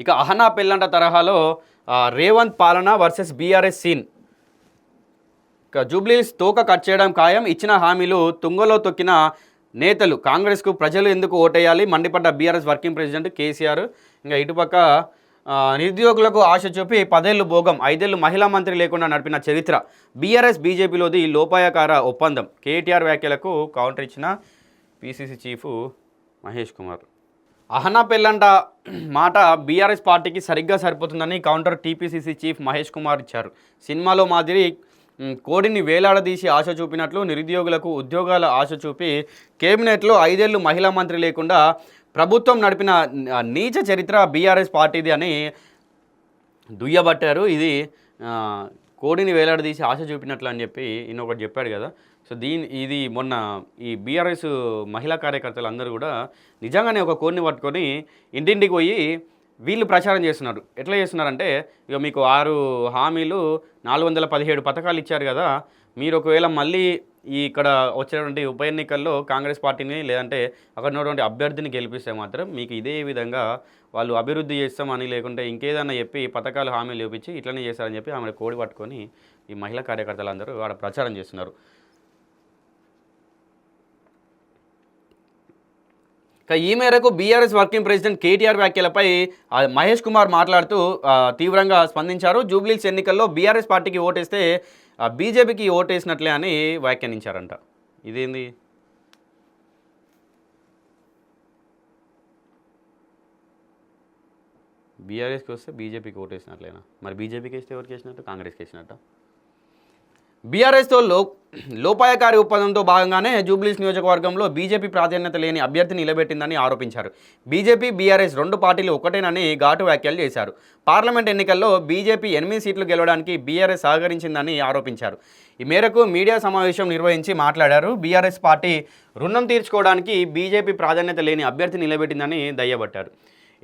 ఇక అహనా పెళ్ళంట తరహాలో రేవంత్ పాలన వర్సెస్ బీఆర్ఎస్ సీన్. ఇక జూబ్లీస్ తోక కట్ చేయడం ఖాయం, ఇచ్చిన హామీలు తుంగలో తొక్కిన నేతలు, కాంగ్రెస్కు ప్రజలు ఎందుకు ఓటేయాలి మండిపడ్డ బీఆర్ఎస్ వర్కింగ్ ప్రెసిడెంట్ కేసీఆర్. ఇంకా ఇటుపక్క నిరుద్యోగులకు ఆశ చూపి 10 ఏళ్ళు భోగం, 5 ఏళ్ళు మహిళా మంత్రి లేకుండా నడిపిన చరిత్ర, బీఆర్ఎస్ బీజేపీలోది లోపాయకార ఒప్పందం. కేటీఆర్ వ్యాఖ్యలకు కౌంటర్ ఇచ్చిన పీసీసీ చీఫ్ మహేష్ కుమార్. అహనా పెళ్ళంట మాట బీఆర్ఎస్ పార్టీకి సరిగ్గా సరిపోతుందని counter TPCC chief Mahesh Kumar ఇచ్చారు. సినిమాలో మాదిరి కోడిని వేలాడదీసి ఆశ చూపినట్లు నిరుద్యోగులకు ఉద్యోగాల ఆశ చూపి కేబినెట్లో 5 ఏళ్ళు మహిళా మంత్రి లేకుండా ప్రభుత్వం నడిపిన నీచ చరిత్ర బీఆర్ఎస్ పార్టీది అని దుయ్యబట్టారు. ఇది కోడిని వేలాడదీసి ఆశ చూపినట్లు అని చెప్పి ఇంకొకటి చెప్పాడు కదా. సో ఇది మొన్న ఈ బీఆర్ఎస్ మహిళా కార్యకర్తలు అందరూ కూడా నిజంగానే ఒక కోడిని పట్టుకొని ఇంటింటికి పోయి వీళ్ళు ప్రచారం చేస్తున్నారు. ఎట్లా చేస్తున్నారంటే, ఇక మీకు 6 హామీలు 417 పథకాలు ఇచ్చారు కదా, మీరు ఒకవేళ మళ్ళీ ఇక్కడ వచ్చేటువంటి ఉప ఎన్నికల్లో కాంగ్రెస్ పార్టీని లేదంటే అక్కడ ఉన్నటువంటి అభ్యర్థిని గెలిపిస్తే మాత్రం మీకు ఇదే విధంగా వాళ్ళు అభివృద్ధి చేస్తామని లేకుంటే ఇంకేదన్నా చెప్పి పథకాలు హామీలు చూపించి ఇట్లనే చేస్తారని చెప్పి ఆమె కోడి పట్టుకొని ఈ మహిళా కార్యకర్తలందరూ ఆడ ప్రచారం చేస్తున్నారు. ఈ మేరకు బీఆర్ఎస్ వర్కింగ్ ప్రెసిడెంట్ కేటీఆర్ వ్యాఖ్యలపై మహేష్ కుమార్ మాట్లాడుతూ తీవ్రంగా స్పందించారు. జూబ్లీస్ ఎన్నికల్లో బీఆర్ఎస్ పార్టీకి ఓటేస్తే బీజేపీకి ఓటేసినట్లే అని వ్యాఖ్యానించారంట. ఇదేంది? బీఆర్ఎస్కి వస్తే బీజేపీకి ఓటేసినట్లేనా? మరి బీజేపీకి వేస్తే ఎవరికి వేసినట్టు? కాంగ్రెస్కి వేసినట్ట? బీఆర్ఎస్తో లోపాయకారి ఒప్పందంతో భాగంగానే జూబ్లీస్ నియోజకవర్గంలో బీజేపీ ప్రాధాన్యత లేని అభ్యర్థిని నిలబెట్టిందని ఆరోపించారు. బీజేపీ బీఆర్ఎస్ 2 పార్టీలు ఒకటేనని ఘాటు వ్యాఖ్యలు చేశారు. పార్లమెంట్ ఎన్నికల్లో బీజేపీ 8 సీట్లు గెలవడానికి బీఆర్ఎస్ సహకరించిందని ఆరోపించారు. ఈ మేరకు మీడియా సమావేశం నిర్వహించి మాట్లాడారు. బీఆర్ఎస్ పార్టీ రుణం తీర్చుకోవడానికి బీజేపీ ప్రాధాన్యత లేని అభ్యర్థిని నిలబెట్టిందని దయ్యబట్టారు.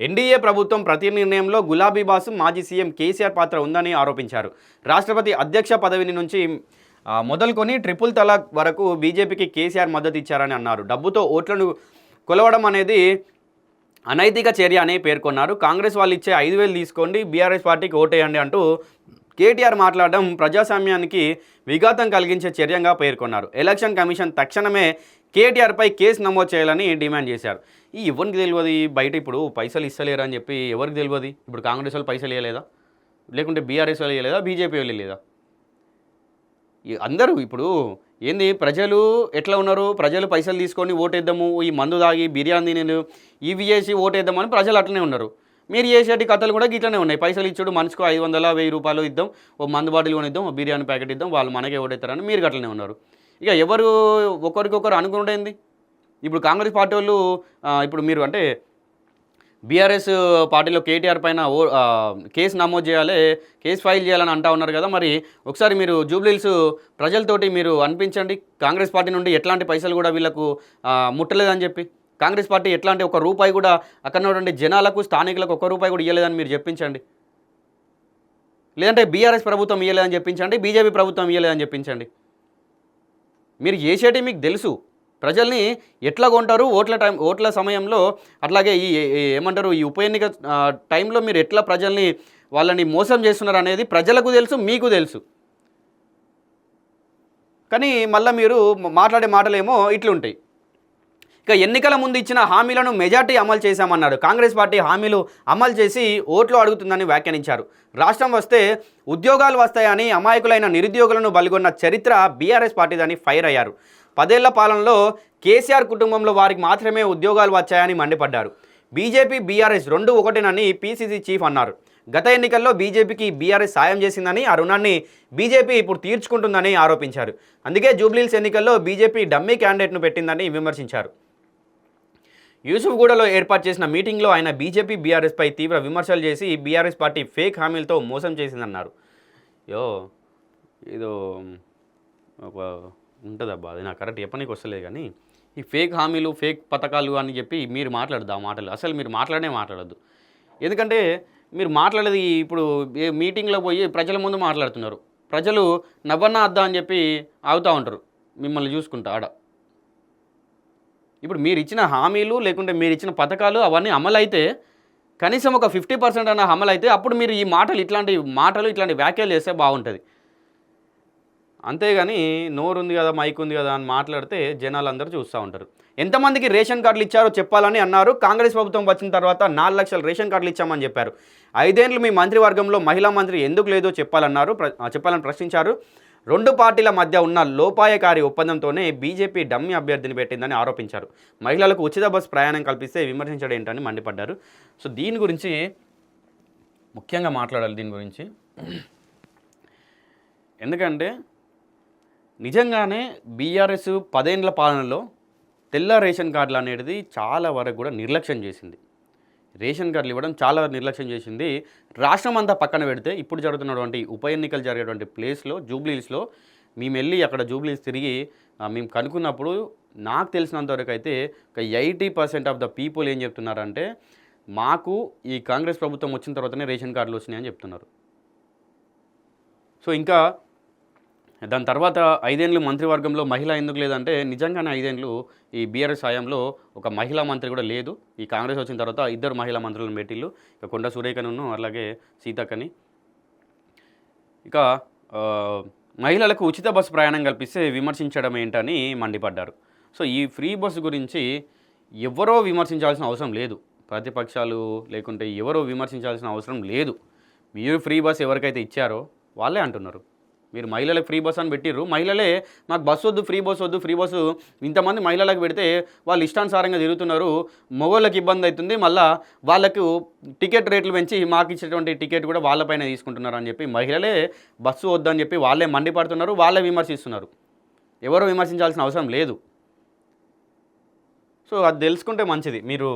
ఎన్డీఏ ప్రభుత్వం ప్రతి నిర్ణయంలో గులాబీ బాసు మాజీ సీఎం కేసీఆర్ పాత్ర ఉందని ఆరోపించారు. రాష్ట్రపతి అధ్యక్ష పదవిని నుంచి మొదలుకొని ట్రిపుల్ తలాక్ వరకు బీజేపీకి కేసీఆర్ మద్దతు ఇచ్చారని అన్నారు. డబ్బుతో ఓట్లను కొలవడం అనేది అనైతిక చర్య అని పేర్కొన్నారు. కాంగ్రెస్ వాళ్ళు ఇచ్చే 5,000 తీసుకోండి, బీఆర్ఎస్ పార్టీకి ఓటేయండి అంటూ కేటీఆర్ మాట్లాడడం ప్రజాస్వామ్యానికి విఘాతం కలిగించే చర్యగా పేర్కొన్నారు. ఎలక్షన్ కమిషన్ తక్షణమే కేటీఆర్పై కేసు నమోదు చేయాలని డిమాండ్ చేశారు. ఎవరికి తెలియదు బయట ఇప్పుడు పైసలు ఇస్తలేరు అని చెప్పి ఎవరికి తెలియదు? ఇప్పుడు కాంగ్రెస్ వాళ్ళు పైసలు ఇవ్వలేదా, లేకుంటే బీఆర్ఎస్ వాళ్ళు ఇవ్వలేదా, బీజేపీ వాళ్ళు లేదా? అందరూ ఇప్పుడు ఏంది, ప్రజలు ఎట్లా ఉన్నారు? ప్రజలు పైసలు తీసుకొని ఓటేద్దాము, ఈ మందు తాగి బిర్యానీ నేను ఇవి చేసి ఓటేద్దామని ప్రజలు అట్లనే ఉన్నారు. మీరు చేసేటి కథలు కూడా ఇట్లనే ఉన్నాయి. పైసలు ఇచ్చాడు, మనిషికి 500 1000 రూపాయలు ఇద్దాం, ఓ మందు బాటిల్ కొనిద్దాం, ఓ బిర్యానీ ప్యాకెట్ ఇద్దాం, వాళ్ళు మనకే ఓటేస్తారని మీరు అట్లనే ఉన్నారు. ఇక ఎవరు ఒకరికొకరు అనుకుంటేంది? ఇప్పుడు కాంగ్రెస్ పార్టీ వాళ్ళు ఇప్పుడు మీరు అంటే బీఆర్ఎస్ పార్టీలో కేటీఆర్ పైన కేసు నమోదు చేయాలి, కేసు ఫైల్ చేయాలని అంటా ఉన్నారు కదా. మరి ఒకసారి మీరు జూబ్లీహిల్స్ ప్రజలతోటి మీరు అనిపించండి, కాంగ్రెస్ పార్టీ నుండి ఎట్లాంటి పైసలు కూడా వీళ్ళకు ముట్టలేదని చెప్పి, కాంగ్రెస్ పార్టీ ఎట్లాంటి 1 రూపాయి కూడా అక్కడ ఉన్నటువంటి జనాలకు స్థానికులకు 1 రూపాయి కూడా ఇవ్వలేదని మీరు చెప్పించండి. లేదంటే బీఆర్ఎస్ ప్రభుత్వం ఇవ్వలేదని చెప్పించండి, బీజేపీ ప్రభుత్వం ఇవ్వలేదని చెప్పించండి. మీరు చేసేటి మీకు తెలుసు. ప్రజల్ని ఎట్లా కొంటారు ఓట్ల సమయంలో, అట్లాగే ఈ ఏమంటారు ఈ ఉప ఎన్నిక టైంలో మీరు ఎట్లా ప్రజల్ని వాళ్ళని మోసం చేస్తున్నారు అనేది ప్రజలకు తెలుసు, మీకు తెలుసు. కానీ మళ్ళీ మీరు మాట్లాడే మాటలేమో ఇట్లుంటాయి. ఇక ఎన్నికల ముందు ఇచ్చిన హామీలను మెజార్టీ అమలు చేశామన్నారు. కాంగ్రెస్ పార్టీ హామీలు అమలు చేసి ఓట్లు అడుగుతుందని వ్యాఖ్యానించారు. రాష్ట్రం వస్తే ఉద్యోగాలు వస్తాయని అమాయకులైన నిరుద్యోగులను బలిగొన్న చరిత్ర బీఆర్ఎస్ పార్టీదని ఫైర్ అయ్యారు. 10 ఏళ్ల పాలనలో కేసీఆర్ కుటుంబంలో వారికి మాత్రమే ఉద్యోగాలు వచ్చాయని మండిపడ్డారు. బీజేపీ బీఆర్ఎస్ 2 ఒకటేనని పీసీసీ చీఫ్ అన్నారు. గత ఎన్నికల్లో బీజేపీకి బీఆర్ఎస్ సాయం చేసిందని, ఆ రుణాన్ని బీజేపీ ఇప్పుడు తీర్చుకుంటుందని ఆరోపించారు. అందుకే జూబ్లీహిల్స్ ఎన్నికల్లో బీజేపీ డమ్మీ క్యాండిడేట్ను పెట్టిందని విమర్శించారు. యూసుఫ్గూడలో ఏర్పాటు చేసిన మీటింగ్లో ఆయన బీజేపీ బీఆర్ఎస్పై తీవ్ర విమర్శలు చేసి బీఆర్ఎస్ పార్టీ ఫేక్ హామీలతో మోసం చేసిందన్నారు. ఏదో ఒక ఉంటుందబ్బా, అది నాకు కరెక్ట్ చెప్పనీకి వస్తలేదు. కానీ ఈ ఫేక్ హామీలు, ఫేక్ పథకాలు అని చెప్పి మీరు మాట్లాడద్దు. ఆ మాటలు అసలు మీరు మాట్లాడద్దు. ఎందుకంటే మీరు మాట్లాడేది ఇప్పుడు మీటింగ్లో పోయి ప్రజల ముందు మాట్లాడుతున్నారు. ప్రజలు నవ్వన్నా అద్దా అని చెప్పి ఆగుతూ ఉంటారు మిమ్మల్ని చూసుకుంటా ఆడ. ఇప్పుడు మీరు ఇచ్చిన హామీలు లేకుంటే మీరు ఇచ్చిన పథకాలు అవన్నీ అమలైతే కనీసం ఒక 50% అన్న అమలు అయితే అప్పుడు మీరు ఈ ఇట్లాంటి వ్యాఖ్యలు చేస్తే బాగుంటుంది. అంతేగాని నోరుంది కదా, మైక్ ఉంది కదా అని మాట్లాడితే జనాలందరూ చూస్తూ ఉంటారు. ఎంతమందికి రేషన్ కార్డులు ఇచ్చారో చెప్పాలని అన్నారు. కాంగ్రెస్ ప్రభుత్వం వచ్చిన తర్వాత 4 లక్షల రేషన్ కార్డులు ఇచ్చామని చెప్పారు. 5 ఏళ్ళు మీ మంత్రివర్గంలో మహిళా మంత్రి ఎందుకు లేదో చెప్పాలని ప్రశ్నించారు. 2 పార్టీల మధ్య ఉన్న లోపాయకారి ఒప్పందంతోనే బీజేపీ డమ్మీ అభ్యర్థిని పెట్టిందని ఆరోపించారు. మహిళలకు ఉచిత బస్సు ప్రయాణం కల్పిస్తే విమర్శించడం ఏంటని మండిపడ్డారు. సో దీని గురించి ముఖ్యంగా మాట్లాడాలి. దీని గురించి ఎందుకంటే నిజంగానే బీఆర్ఎస్ 10 ఏళ్ల పాలనలో తెల్ల రేషన్ కార్డులు అనేది చాలా వరకు కూడా నిర్లక్ష్యం చేసింది. రేషన్ కార్డులు ఇవ్వడం చాలా నిర్లక్ష్యం చేసింది. రాష్ట్రం అంతా పక్కన పెడితే ఇప్పుడు జరుగుతున్నటువంటి ఉప ఎన్నికలు జరిగేటువంటి ప్లేస్లో జూబ్లీహిల్స్లో మేము వెళ్ళి అక్కడ జూబ్లీహిల్స్ తిరిగి మేము కనుక్కున్నప్పుడు నాకు తెలిసినంతవరకు అయితే ఒక 80% ఆఫ్ ద పీపుల్ ఏం చెప్తున్నారంటే మాకు ఈ కాంగ్రెస్ ప్రభుత్వం వచ్చిన తర్వాతనే రేషన్ కార్డులు వచ్చినాయని చెప్తున్నారు. సో ఇంకా దాని తర్వాత 5 ఏళ్ళు మంత్రివర్గంలో మహిళ ఎందుకు లేదంటే నిజంగానే 5 ఏళ్ళు ఈ బీఆర్ఎస్ హయాంలో ఒక మహిళా మంత్రి కూడా లేదు. ఈ కాంగ్రెస్ వచ్చిన తర్వాత 2 మహిళా మంత్రులను పెట్టిళ్ళు, ఇక కొండ సురేఖను అలాగే సీతక్కని. ఇక మహిళలకు ఉచిత బస్సు ప్రయాణం కల్పిస్తే విమర్శించడం ఏంటని మండిపడ్డారు. సో ఈ ఫ్రీ బస్సు గురించి ఎవరో విమర్శించాల్సిన అవసరం లేదు. ప్రతిపక్షాలు లేకుంటే ఎవరో విమర్శించాల్సిన అవసరం లేదు. మీరు ఫ్రీ బస్ ఎవరికైతే ఇచ్చారో వాళ్ళే అంటున్నారు. మీరు మహిళలకు ఫ్రీ బస్ అని పెట్టిర్రు, మహిళలే మాకు బస్సు వద్దు, ఫ్రీ బస్సు ఇంతమంది మహిళలకు పెడితే వాళ్ళు ఇష్టానుసారంగా తిరుగుతున్నారు, మగవాళ్ళకి ఇబ్బంది అవుతుంది, మళ్ళీ వాళ్ళకు టికెట్ రేట్లు పెంచి మాకు ఇచ్చేటువంటి టికెట్ కూడా వాళ్ళపైన తీసుకుంటున్నారు అని చెప్పి మహిళలే బస్సు వద్దని చెప్పి వాళ్ళే మండిపడుతున్నారు, వాళ్ళే విమర్శిస్తున్నారు. ఎవరో విమర్శించాల్సిన అవసరం లేదు. సో అది తెలుసుకుంటే మంచిది. మీరు